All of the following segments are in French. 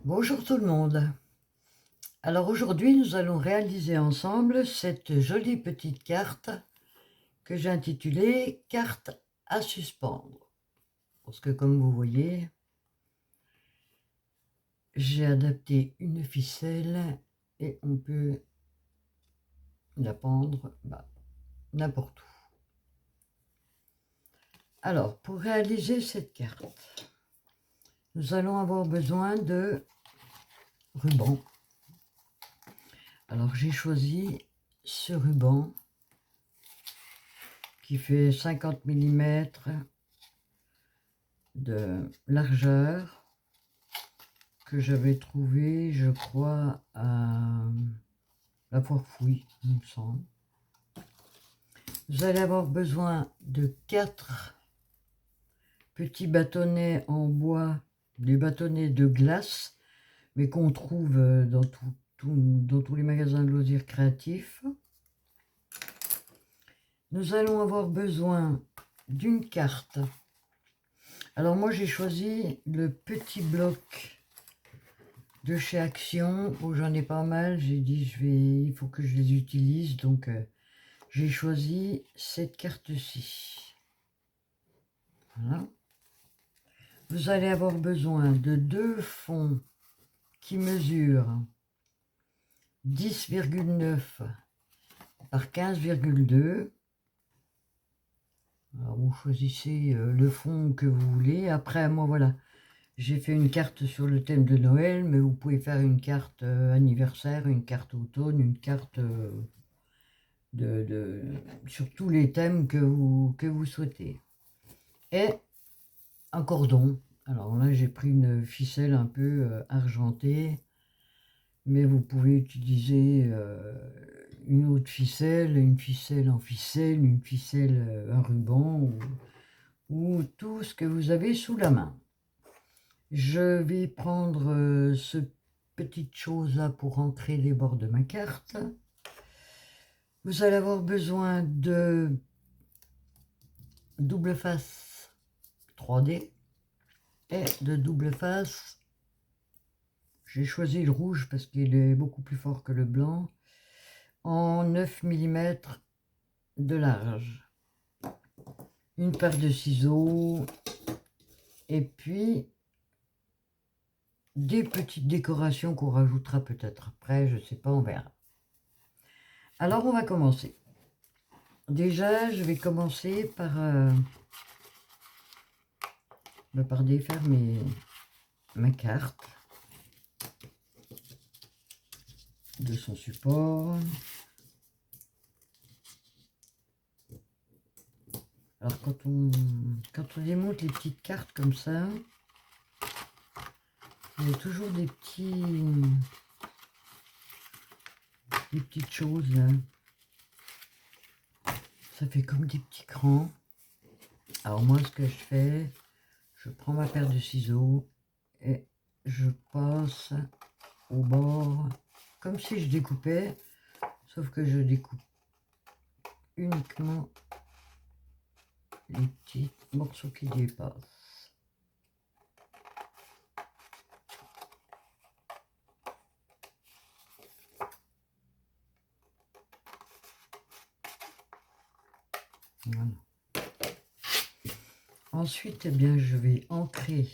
Bonjour tout le monde. Alors aujourd'hui, nous allons réaliser ensemble cette jolie petite carte que j'ai intitulée carte à suspendre. Parce que comme vous voyez, j'ai adapté une ficelle et on peut la pendre n'importe où. Alors pour réaliser cette carte, nous allons avoir besoin de ruban. Alors j'ai choisi ce ruban qui fait 50 mm de largeur que j'avais trouvé, je crois, à la Foire Fouille, il me semble. Vous allez avoir besoin de 4 petits bâtonnets en bois, des bâtonnets de glace, mais qu'on trouve dans tous les magasins de loisirs créatifs. Nous allons avoir besoin d'une carte. Alors moi j'ai choisi le petit bloc de chez Action. Oh, j'en ai pas mal, j'ai dit il faut que je les utilise, donc j'ai choisi cette carte-ci. Voilà. Vous allez avoir besoin de 2 fonds qui mesurent 10,9 par 15,2. Alors vous choisissez le fond que vous voulez. Après, moi voilà, j'ai fait une carte sur le thème de Noël, mais vous pouvez faire une carte anniversaire, une carte automne, une carte sur tous les thèmes que vous souhaitez. Et un cordon. Alors là, j'ai pris une ficelle un peu argentée, mais vous pouvez utiliser une autre ficelle, une ficelle en ficelle, une ficelle, un ruban, ou tout ce que vous avez sous la main. Je vais prendre ce petite chose-là pour ancrer les bords de ma carte. Vous allez avoir besoin de double face 3D et de double face. J'ai choisi le rouge parce qu'il est beaucoup plus fort que le blanc, en 9 mm de large. Une paire de ciseaux et puis des petites décorations qu'on rajoutera peut-être après, je sais pas, on verra. Alors on va commencer. Déjà, je vais commencer par défaire ma carte de son support. Alors quand on démonte les petites cartes comme ça, il y a toujours des petites choses là. Ça fait comme des petits crans. Alors moi, ce que je fais, je prends ma paire de ciseaux et je passe au bord comme si je découpais, sauf que je découpe uniquement les petits morceaux qui dépassent. Voilà. Ensuite, eh bien, je vais ancrer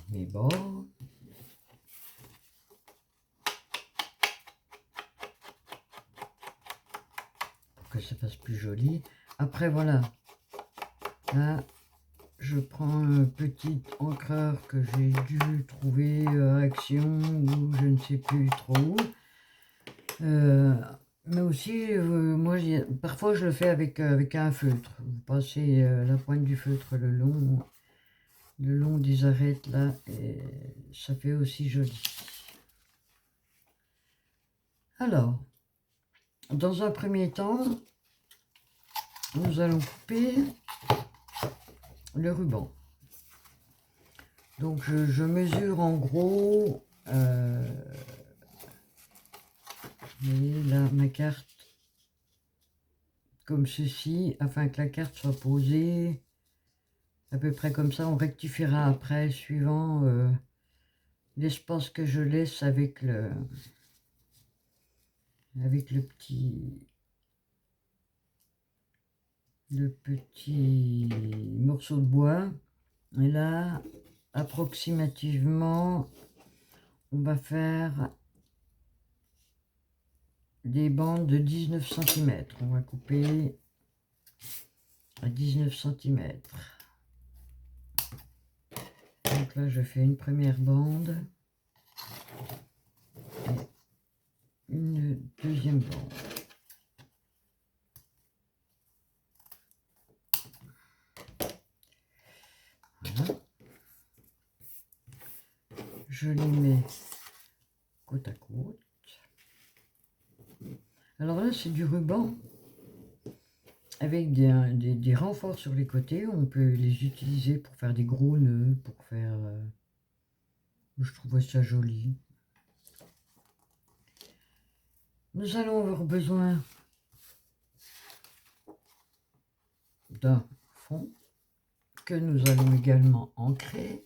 mes bords. Pour que ça fasse plus joli. Après, voilà. Là, je prends un petit encreur que j'ai dû trouver à Action ou je ne sais plus trop où. Mais aussi, moi, parfois je le fais avec un feutre. Vous passez la pointe du feutre le long des arêtes là, et ça fait aussi joli. Alors, dans un premier temps, nous allons couper le ruban. Donc je mesure en gros, vous voyez là ma carte, comme ceci, afin que la carte soit posée à peu près comme ça. On rectifiera après suivant l'espace que je laisse avec le petit morceau de bois. Et là, approximativement, on va faire des bandes de 19 cm. On va couper à 19 cm. Donc là, je fais une première bande et une deuxième bande. Voilà. Je les mets côte à côte. Alors là, c'est du ruban avec des renforts sur les côtés. On peut les utiliser pour faire des gros nœuds, pour faire... je trouvais ça joli. Nous allons avoir besoin d'un fond que nous allons également ancrer.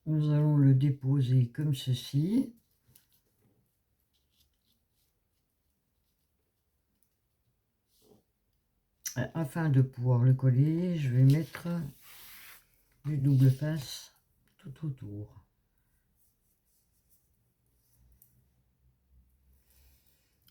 Nous allons le déposer comme ceci. Afin de pouvoir le coller, je vais mettre du double face tout autour.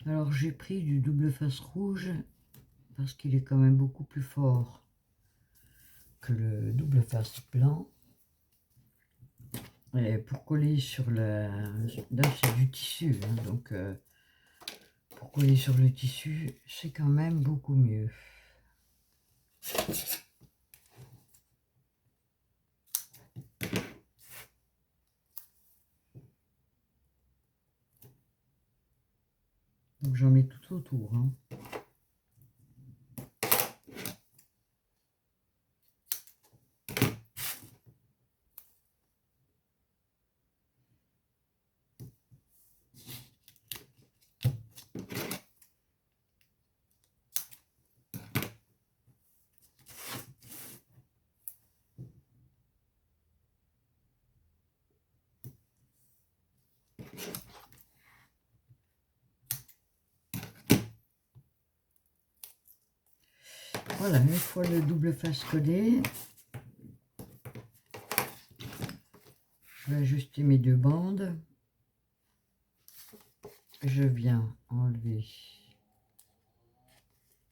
Alors j'ai pris du double face rouge parce qu'il est quand même beaucoup plus fort que le double face blanc. Et pour coller sur la... Là c'est du tissu, hein, donc pour coller sur le tissu, c'est quand même beaucoup mieux. Donc j'en mets tout autour. Hein. Voilà, une fois le double face collé, je vais ajuster mes deux bandes. Je viens enlever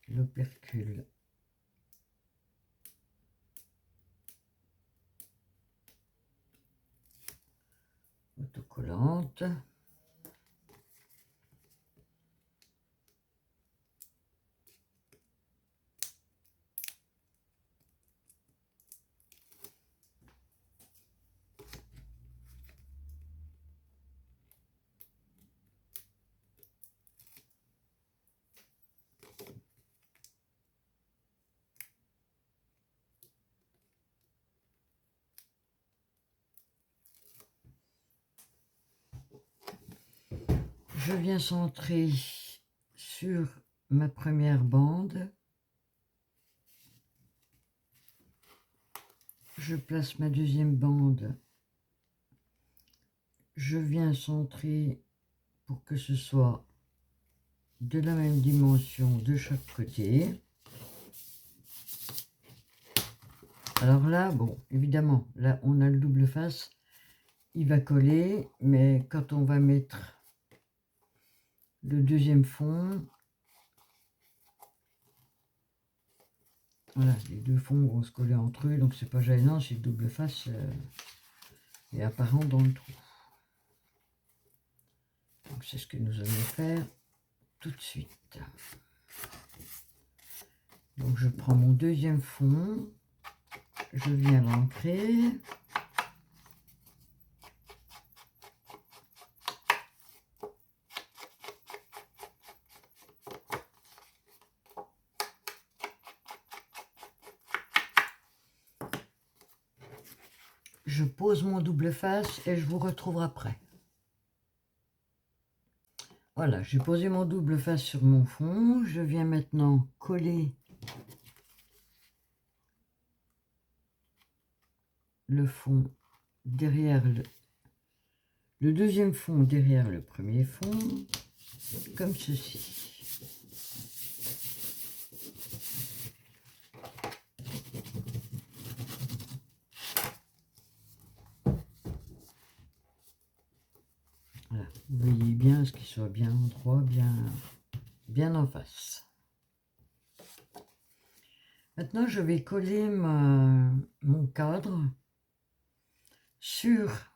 l'opercule autocollante. Je viens centrer sur ma première bande. Je place ma deuxième bande. Je viens centrer pour que ce soit de la même dimension de chaque côté. Alors là, bon, évidemment, là on a le double face, il va coller, mais quand on va mettre le deuxième fond, voilà, les deux fonds vont se coller entre eux, donc c'est pas gênant si le double face est apparent dans le trou. Donc c'est ce que nous allons faire tout de suite. Donc je prends mon deuxième fond, je viens l'ancrer. je pose mon double face et je vous retrouve après. Voilà, j'ai posé mon double face sur mon fond. Je viens maintenant coller le fond derrière le deuxième fond derrière le premier fond, comme ceci. Voilà, vous voyez bien ce qui soit bien droit, bien en face. Maintenant, je vais coller mon cadre sur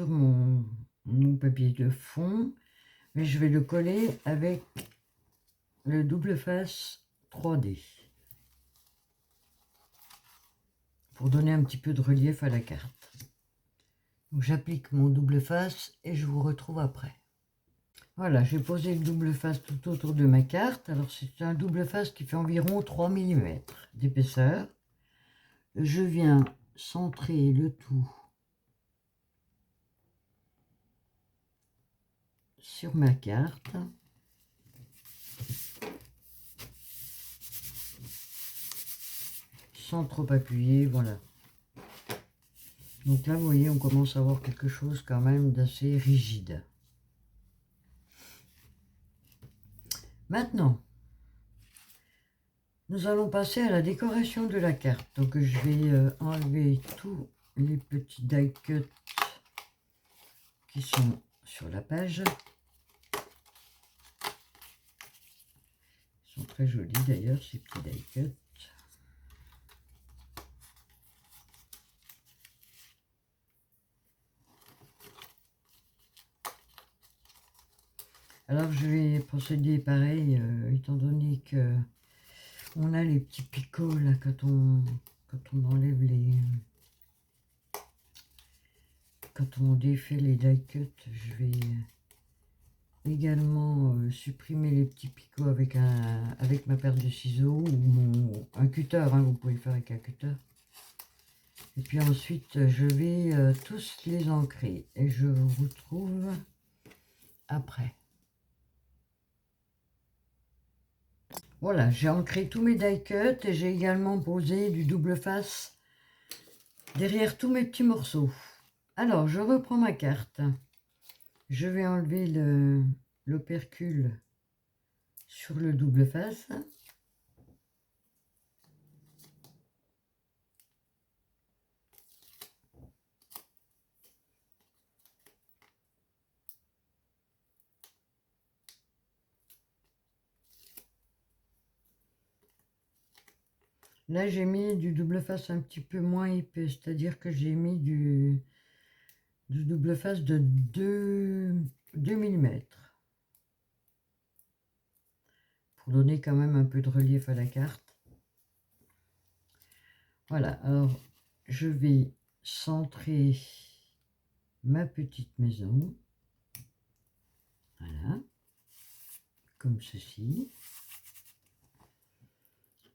mon papier de fond, mais je vais le coller avec le double face 3D pour donner un petit peu de relief à la carte. J'applique mon double face et je vous retrouve après. Voilà, j'ai posé le double face tout autour de ma carte. Alors c'est un double face qui fait environ 3 mm d'épaisseur. Je viens centrer le tout sur ma carte. Sans trop appuyer, voilà. Donc là, vous voyez, on commence à avoir quelque chose quand même d'assez rigide. Maintenant, nous allons passer à la décoration de la carte. Donc je vais enlever tous les petits die cuts qui sont sur la page. Ils sont très jolis d'ailleurs, ces petits die cuts. Alors je vais procéder pareil, étant donné que on a les petits picots là quand on enlève quand on défait les die cuts, je vais également supprimer les petits picots avec ma paire de ciseaux ou un cutter, hein, vous pouvez le faire avec un cutter. Et puis ensuite je vais tous les ancrer et je vous retrouve après. Voilà, j'ai ancré tous mes die cuts et j'ai également posé du double face derrière tous mes petits morceaux. Alors, je reprends ma carte. Je vais enlever l'opercule sur le double face. Là, j'ai mis du double face un petit peu moins épais, c'est-à-dire que j'ai mis du double face de 2 mm pour donner quand même un peu de relief à la carte. Voilà, alors je vais centrer ma petite maison. Voilà, comme ceci.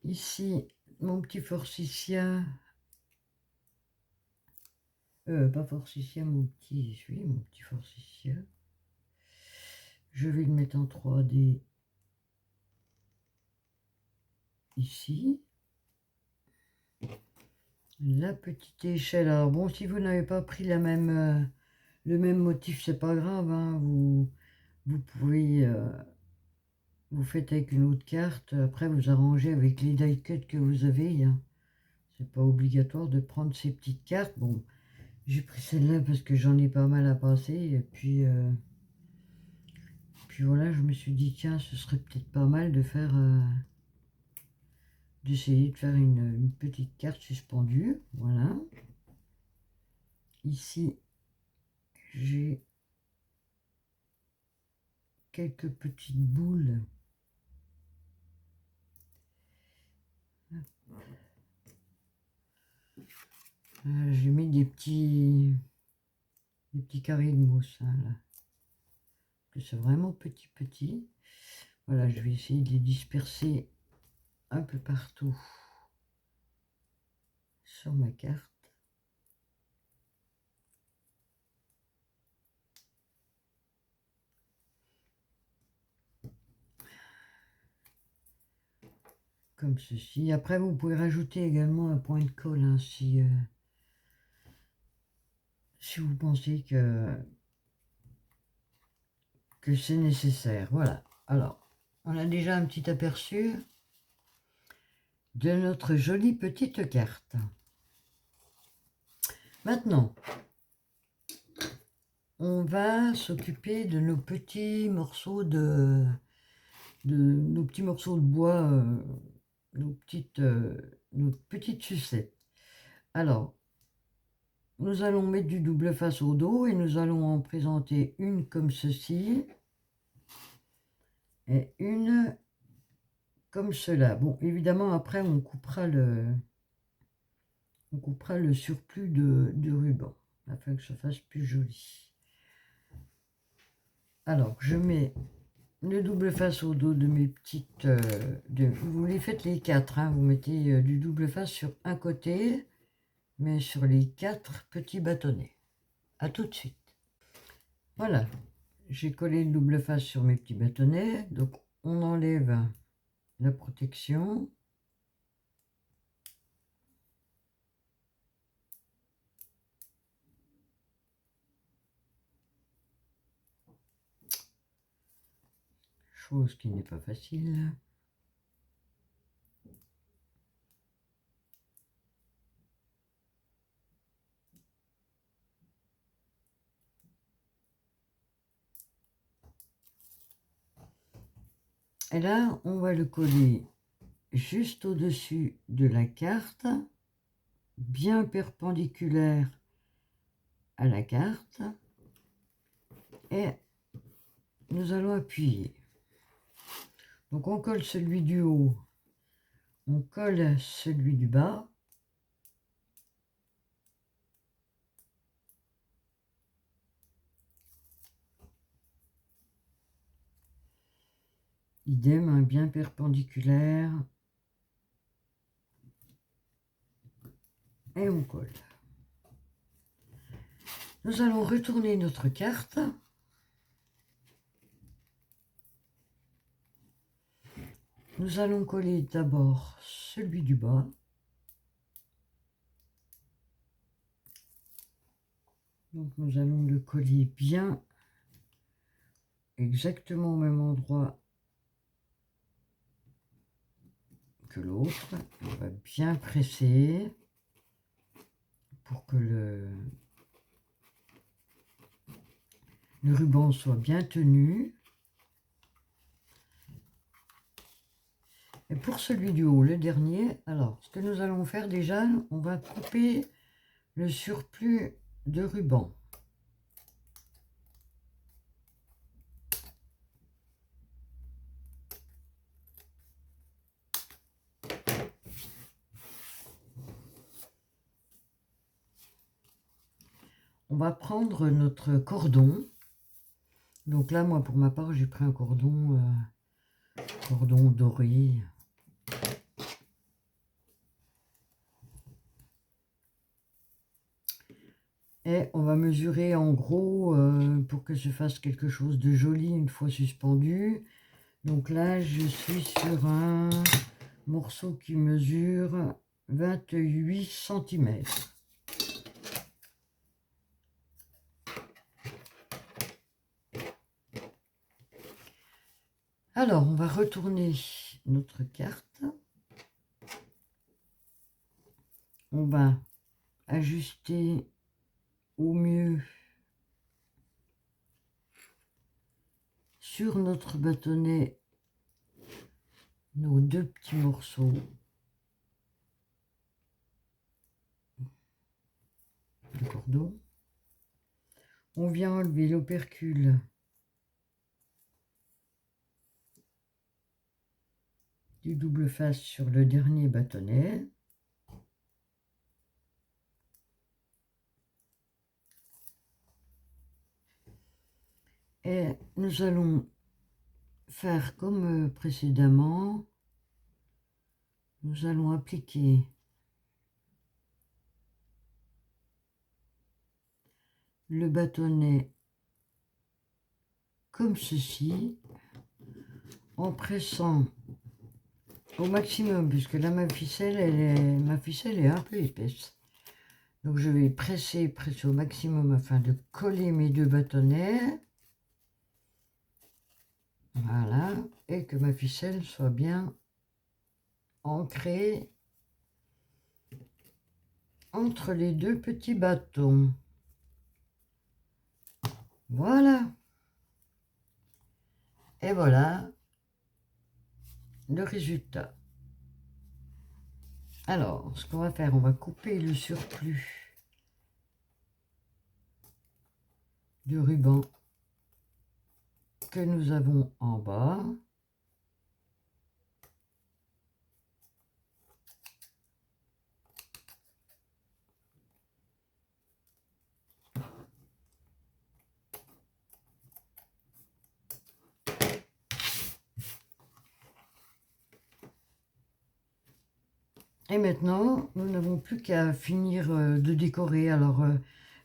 Ici, mon petit forsythia, pas forsythia, mon petit forsythia. Je vais le mettre en 3D ici. La petite échelle. Alors bon, si vous n'avez pas pris le même motif, c'est pas grave, hein. Vous pouvez, vous faites avec une autre carte. Après, vous arrangez avec les die cuts que vous avez, hein. C'est pas obligatoire de prendre ces petites cartes. Bon, j'ai pris celle-là parce que j'en ai pas mal à passer. Et puis voilà, je me suis dit, tiens, ce serait peut-être pas mal de faire, d'essayer de faire une petite carte suspendue. Voilà. Ici, j'ai quelques petites boules. J'ai mis des petits carrés de mousse, hein, là. Que c'est vraiment petit. Voilà, je vais essayer de les disperser un peu partout sur ma carte. Comme ceci. Après, vous pouvez rajouter également un point de colle hein, si vous pensez que c'est nécessaire. Voilà. Alors, on a déjà un petit aperçu de notre jolie petite carte. Maintenant, on va s'occuper de nos petits morceaux de nos petits morceaux de bois, nos petites sucettes. Alors, nous allons mettre du double face au dos et nous allons en présenter une comme ceci et une comme cela. Bon, évidemment, après, on coupera le surplus de ruban afin que ça fasse plus joli. Alors, je mets le double face au dos de mes petites... vous les faites les quatre, hein, vous mettez du double face sur un côté, mais sur les 4 petits bâtonnets. À tout de suite. Voilà, j'ai collé le double face sur mes petits bâtonnets, donc on enlève la protection. Chose qui n'est pas facile. Et là, on va le coller juste au-dessus de la carte, bien perpendiculaire à la carte. Et nous allons appuyer. Donc on colle celui du haut, on colle celui du bas. Idem, un bien perpendiculaire. Et on colle. Nous allons retourner notre carte. Nous allons coller d'abord celui du bas. Donc nous allons le coller bien, exactement au même endroit que l'autre. On va bien presser pour que le ruban soit bien tenu. Et pour celui du haut, le dernier, alors ce que nous allons faire déjà, on va couper le surplus de ruban. On va prendre notre cordon. Donc là, moi, pour ma part, j'ai pris un cordon doré. Et on va mesurer en gros pour que se fasse quelque chose de joli une fois suspendu. Donc là, je suis sur un morceau qui mesure 28 cm. Alors, on va retourner notre carte. On va ajuster au mieux sur notre bâtonnet nos deux petits morceaux de cordon. On vient enlever l'opercule du double face sur le dernier bâtonnet. Et nous allons faire comme précédemment. Nous allons appliquer le bâtonnet comme ceci, en pressant au maximum, puisque là ma ficelle est un peu épaisse. Donc je vais presser au maximum afin de coller mes deux bâtonnets. Voilà, et que ma ficelle soit bien ancrée entre les deux petits bâtons. Voilà. Et voilà le résultat. Alors, ce qu'on va faire, on va couper le surplus du ruban que nous avons en bas. Et maintenant, nous n'avons plus qu'à finir de décorer. Alors,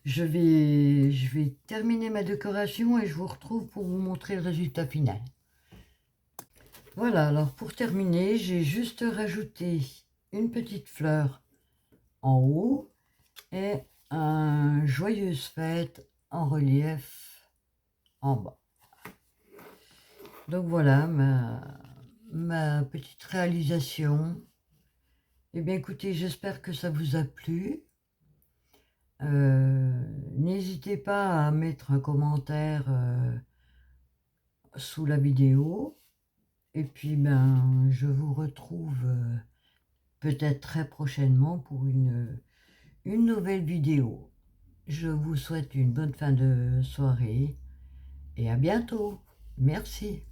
je vais terminer ma décoration et je vous retrouve pour vous montrer le résultat final. Voilà, alors pour terminer, j'ai juste rajouté une petite fleur en haut et un joyeuse fête en relief en bas. Donc voilà ma petite réalisation. Eh bien écoutez, j'espère que ça vous a plu. N'hésitez pas à mettre un commentaire sous la vidéo. Et puis ben je vous retrouve peut-être très prochainement pour une nouvelle vidéo. Je vous souhaite une bonne fin de soirée et à bientôt. Merci.